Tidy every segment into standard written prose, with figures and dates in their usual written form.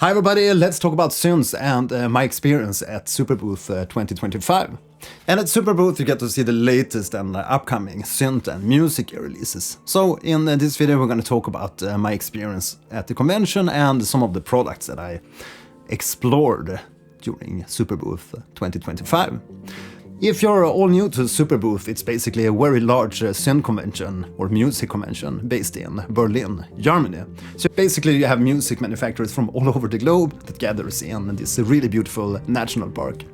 Hi everybody, let's talk about synths and my experience at Superbooth 2025. And at Superbooth you get to see the latest and upcoming synth and music releases. So in this video we're going to talk about my experience at the convention and some of the products that I explored during Superbooth 2025. If you're all new to Superbooth, it's basically a very large synth convention or music convention based in Berlin, Germany. So basically you have music manufacturers from all over the globe that gathers in this really beautiful national park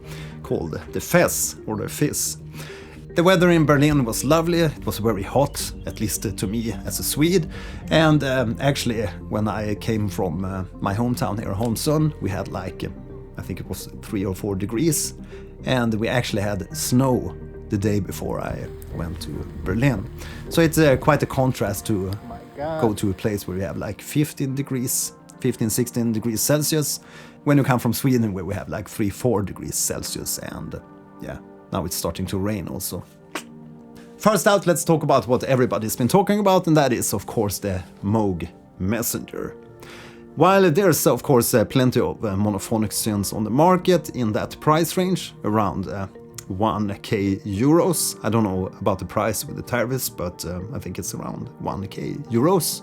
called the Fez or the Fizz. The weather in Berlin was lovely, it was very hot, at least to me as a Swede. And actually when I came from my hometown here, Holmsund, we had like, I think it was 3 or 4 degrees. And we actually had snow the day before I went to Berlin. So it's quite a contrast to go to a place where we have like 16 degrees Celsius, when you come from Sweden where we have like 3-4 degrees Celsius, and yeah, now it's starting to rain also. First out, let's talk about what everybody's been talking about, and that is of course the Moog Messenger. While there's of course plenty of monophonic synths on the market in that price range, around 1k euros. I don't know about the price with the tariffs, but I think it's around 1k euros.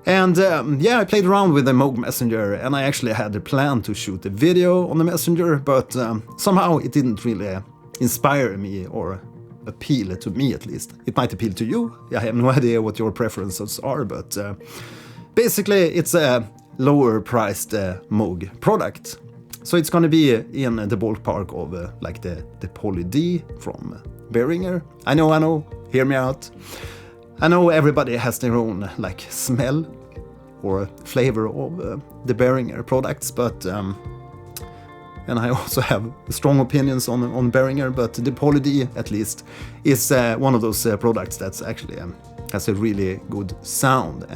And yeah, I played around with the Moog Messenger, and I actually had a plan to shoot a video on the Messenger, but somehow it didn't really inspire me or appeal to me at least. It might appeal to you, I have no idea what your preferences are, but basically it's a lower priced Moog product. So it's gonna be in the ballpark of like the Poly D from Behringer. I know, hear me out. I know everybody has their own like smell or flavor of the Behringer products, but and I also have strong opinions on Behringer, but the Poly D at least is one of those products that's actually has a really good sound,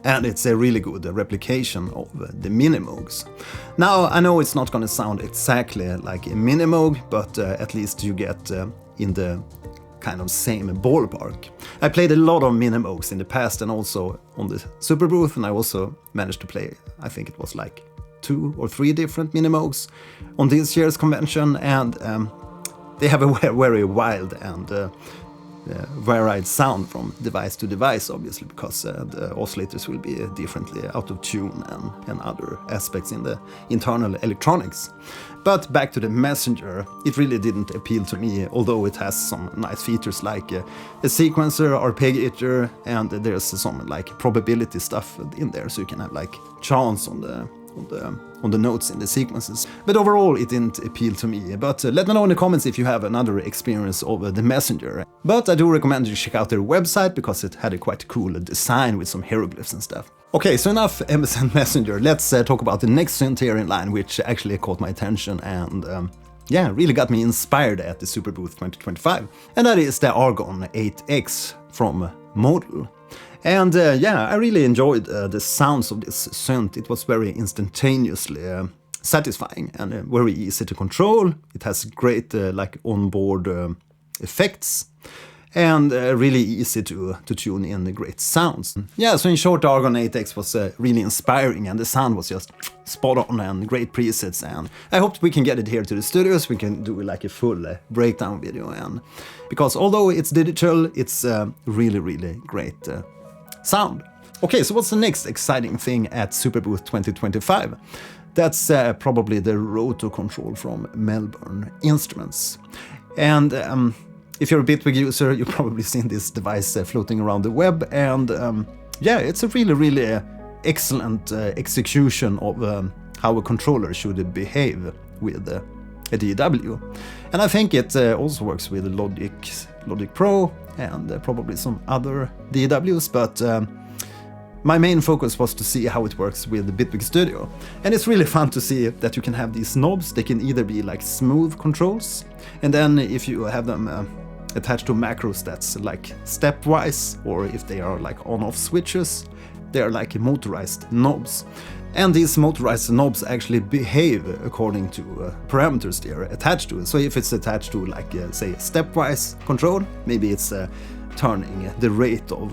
and it's a really good replication of the Mini Moogs. Now, I know it's not gonna sound exactly like a Mini Moog, but at least you get in the kind of same ballpark. I played a lot of Mini Moogs in the past and also on the Superbooth, and I also managed to play, I think it was like 2 or 3 different Mini Moogs on this year's convention, and they have a very wild and varied sound from device to device, obviously, because the oscillators will be differently out of tune and other aspects in the internal electronics. But back to the Messenger, it really didn't appeal to me, although it has some nice features like a sequencer, arpeggiator, and there's some like probability stuff in there, so you can have like chance on the notes in the sequences. But overall it didn't appeal to me, but let me know in the comments if you have another experience of the Messenger. But I do recommend you check out their website because it had a quite cool design with some hieroglyphs and stuff. Okay, so enough MSN Messenger, let's talk about the next synth here in line, which actually caught my attention and yeah, really got me inspired at the Superbooth 2025, and that is the Argon 8X from Modal. And yeah, I really enjoyed the sounds of this synth. It was very instantaneously satisfying and very easy to control. It has great like onboard effects, and really easy to tune in the great sounds. Yeah, so in short, the Argon 8X was really inspiring, and the sound was just spot on and great presets, and I hope we can get it here to the studios. We can do like a full breakdown video, and because although it's digital, it's really great sound. Okay, so what's the next exciting thing at Superbooth 2025? That's probably the Roto Control from Melbourne Instruments. And if you're a Bitwig user, you've probably seen this device floating around the web, and yeah, it's a really excellent execution of how a controller should behave with a DAW. And I think it also works with Logic Pro and probably some other DAWs, but my main focus was to see how it works with the Bitwig Studio. And it's really fun to see that you can have these knobs. They can either be like smooth controls, and then if you have them attached to macros that's like stepwise, or if they are like on-off switches, they are like motorized knobs. And these motorized knobs actually behave according to parameters they're attached to. So if it's attached to like say stepwise control, maybe it's turning the rate of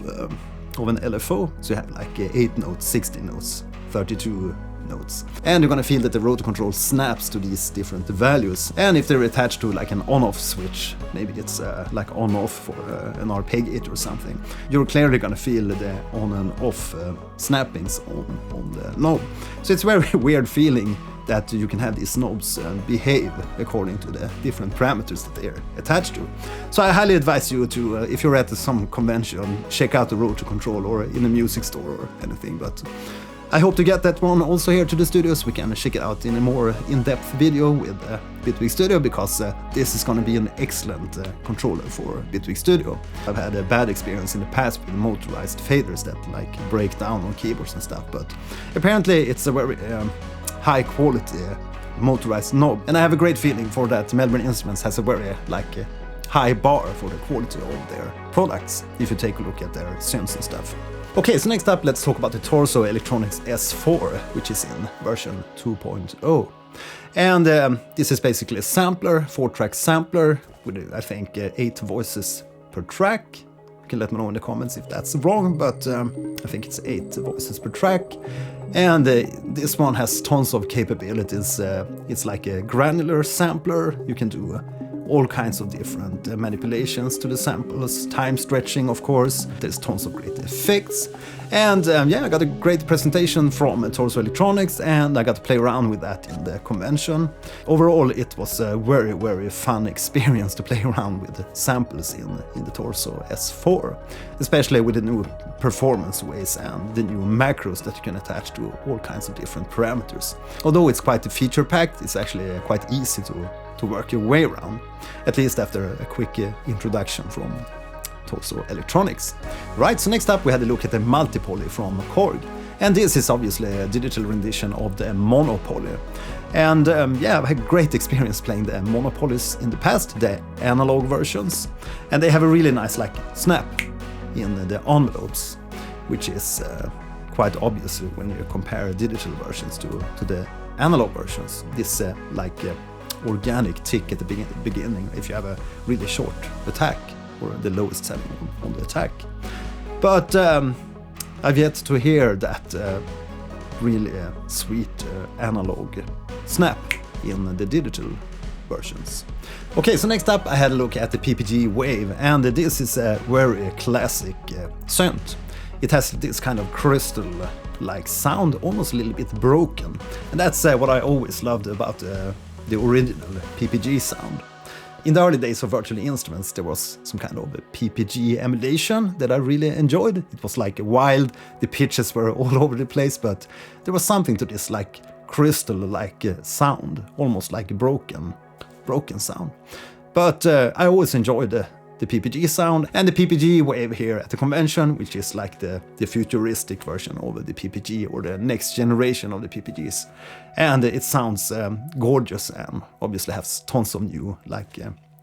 an LFO, so you have like 8 notes, 16 notes, 32 notes. And you're gonna feel that the Roto Control snaps to these different values. And if they're attached to like an on-off switch, maybe it's like on-off for an arpeggiator or something, you're clearly gonna feel the on and off snappings on the knob. So it's a very weird feeling that you can have these knobs behave according to the different parameters that they're attached to. So I highly advise you to, if you're at some convention, check out the Roto Control or in a music store or anything. But I hope to get that one also here to the studio so we can check it out in a more in-depth video with Bitwig Studio, because this is going to be an excellent controller for Bitwig Studio. I've had a bad experience in the past with motorized faders that like break down on keyboards and stuff, but apparently it's a very high quality motorized knob, and I have a great feeling for that Melbourne Instruments has a very high bar for the quality of their products if you take a look at their synths and stuff. Okay, so next up let's talk about the Torso Electronics S4, which is in version 2.0. And this is basically a sampler, 4-track sampler with I think 8 voices per track. You can let me know in the comments if that's wrong, but I think it's 8 voices per track. And this one has tons of capabilities. It's like a granular sampler. You can do all kinds of different manipulations to the samples, time stretching of course, there's tons of great effects. And yeah, I got a great presentation from Torso Electronics and I got to play around with that in the convention. Overall it was a very, very fun experience to play around with the samples in the Torso S4, especially with the new performance ways and the new macros that you can attach to all kinds of different parameters. Although it's quite feature-packed, it's actually quite easy to work your way around, at least after a quick introduction from Torso Electronics. Right, so next up we had a look at the multi-poly from Korg, and this is obviously a digital rendition of the monopoly. And yeah, I've had a great experience playing the monopolys in the past, the analog versions, and they have a really nice snap in the envelopes, which is quite obvious when you compare digital versions to the analog versions. This organic tick at the beginning if you have a really short attack or the lowest setting on the attack. But I've yet to hear that really sweet analog snap in the digital versions. Okay, so next up I had a look at the PPG Wave, and this is a very classic synth. It has this kind of crystal-like sound, almost a little bit broken, and that's what I always loved about the original PPG sound. In the early days of virtual instruments there was some kind of a PPG emulation that I really enjoyed. It was wild, the pitches were all over the place, but there was something to this crystal-like sound, almost like a broken sound. But I always enjoyed the PPG sound, and the PPG Wave here at the convention, which is the futuristic version of the PPG or the next generation of the PPGs. And it sounds gorgeous and obviously has tons of new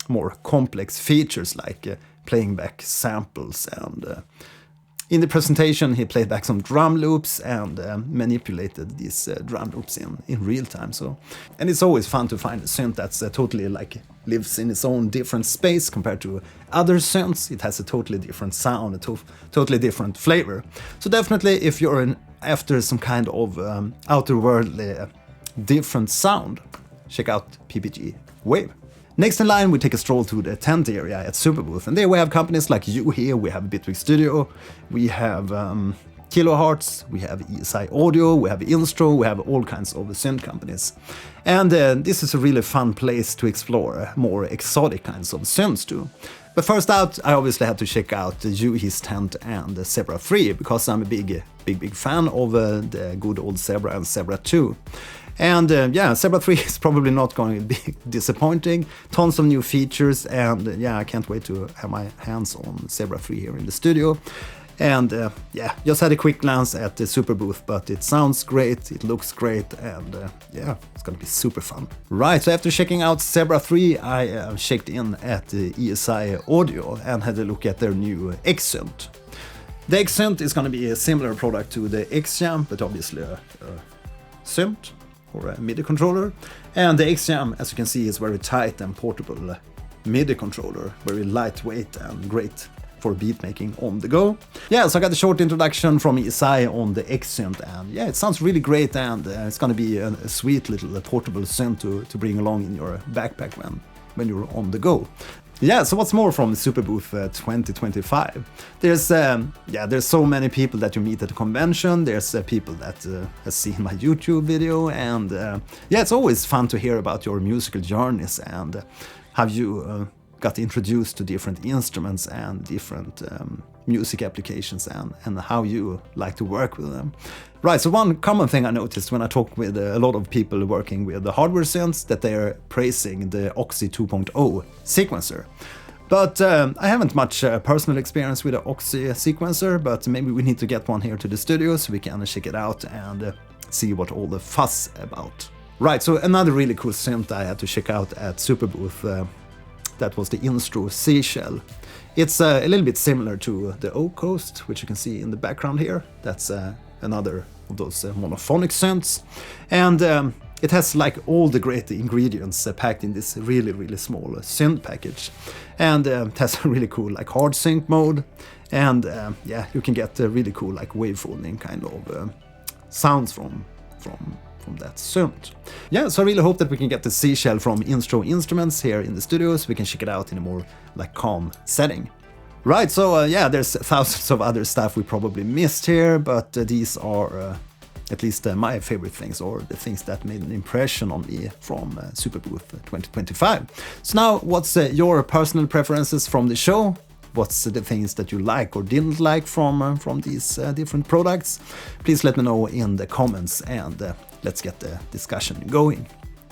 more complex features like playing back samples, and in the presentation he played back some drum loops and manipulated these drum loops in real time. And it's always fun to find a synth that's totally lives in its own different space compared to other synths. It has a totally different sound, a totally different flavor. So definitely if you're after some kind of outerworldly different sound, check out PPG Wave. Next in line we take a stroll to the tent area at Superbooth, and there we have companies like UHE, we have Bitwig Studio, we have Kilohertz, we have ESI Audio, we have Instruo, we have all kinds of synth companies. And this is a really fun place to explore more exotic kinds of synths too. But first out, I obviously had to check out the UHE's tent and the Zebra 3, because I'm a big fan of the good old Zebra and Zebra 2. And yeah, Zebra 3 is probably not going to be disappointing. Tons of new features, and yeah, I can't wait to have my hands on Zebra 3 here in the studio. And yeah, just had a quick glance at the Superbooth, but it sounds great, it looks great, and yeah, it's gonna be super fun. Right, so after checking out Zebra 3, I checked in at the ESI Audio and had a look at their new XSynth. The XSynth is gonna be a similar product to the XJam, but obviously a synth or a MIDI controller. And the XJam, as you can see, is very tight and portable MIDI controller, very lightweight and great for beat making on the go. Yeah, so I got a short introduction from ESI on the XSynth, and yeah, it sounds really great, and it's gonna be a sweet little portable synth to bring along in your backpack when you're on the go. Yeah, so what's more from Superbooth 2025? There's so many people that you meet at the convention. There's people that have seen my YouTube video, and yeah, it's always fun to hear about your musical journeys and how you got introduced to different instruments and different music applications, and how you like to work with them. Right, so one common thing I noticed when I talk with a lot of people working with the hardware synths, that they're praising the OXI 2.0 sequencer. But I haven't much personal experience with the OXI sequencer, but maybe we need to get one here to the studio so we can check it out and see what all the fuss about. Right, so another really cool synth I had to check out at Superbooth, that was the Instruo Seashell. It's a little bit similar to the O Coast, which you can see in the background here. That's another of those monophonic synths. And it has like all the great ingredients packed in this really small synth package. And it has a really cool like hard sync mode. And yeah, you can get really cool like wavefolding kind of sounds from that synth. Yeah, so I really hope that we can get the Seashell from Instruo Instruments here in the studio so we can check it out in a more like calm setting. Right, so yeah, there's thousands of other stuff we probably missed here, but these are at least my favorite things, or the things that made an impression on me from Superbooth 2025. So now, what's your personal preferences from the show? What's the things that you like or didn't like from these different products? Please let me know in the comments, and let's get the discussion going.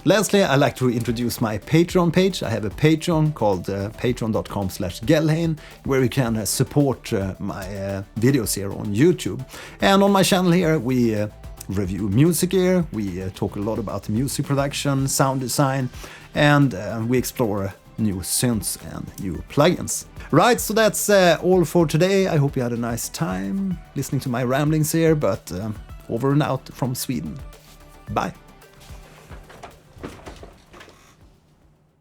Lastly, I'd like to introduce my Patreon page. I have a Patreon called patreon.com/Gelheim, where you can support my videos here on YouTube. And on my channel here, we review music here, we talk a lot about music production, sound design, and we explore new synths and new plugins. Right, so that's all for today. I hope you had a nice time listening to my ramblings here, but over and out from Sweden. Bye.